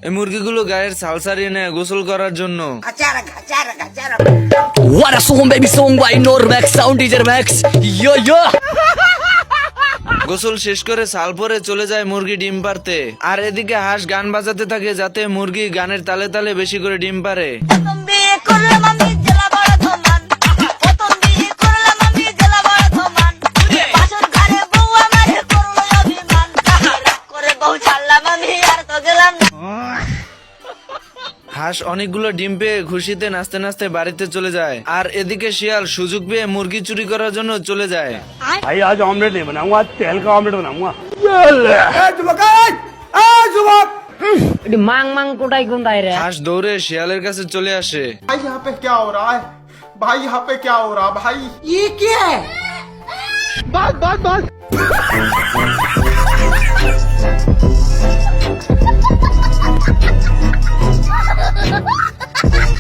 এই মুরগিগুলো গায়ের ছাল ছাড়িয়ে নেয় গোসল করার জন্য। What a song, baby song by Normax Sound DJ Max. Yo yo. গোসল শেষ করে ছাল পরে চলে যায় মুরগি ডিম পারতে। আর এদিকে হাঁস গান বাজাতে থাকে যাতে মুরগি গানের তালে তালে বেশি করে ডিম পারে। হাঁস অনেকগুলো ডিম পেয়ে খুশিতে নাচতে নাচতে বাড়িতে চলে যায়। আর এদিকে শিয়াল সুযোগ পেয়ে মুরগি চুরি করার জন্য চলে যায়। भाई आज ऑमलेट नहीं बनाऊंगा, आज तेल का ऑमलेट बनाऊंगा। মাং মাং কোটাই কোনটাই রে। হাঁস দৌড়ে শিয়ালের কাছে চলে আসে। भाई यहाँ पे क्या हो रहा है? भाई यहाँ पे क्या हो रहा है भाई? ये क्या है? बस बस बस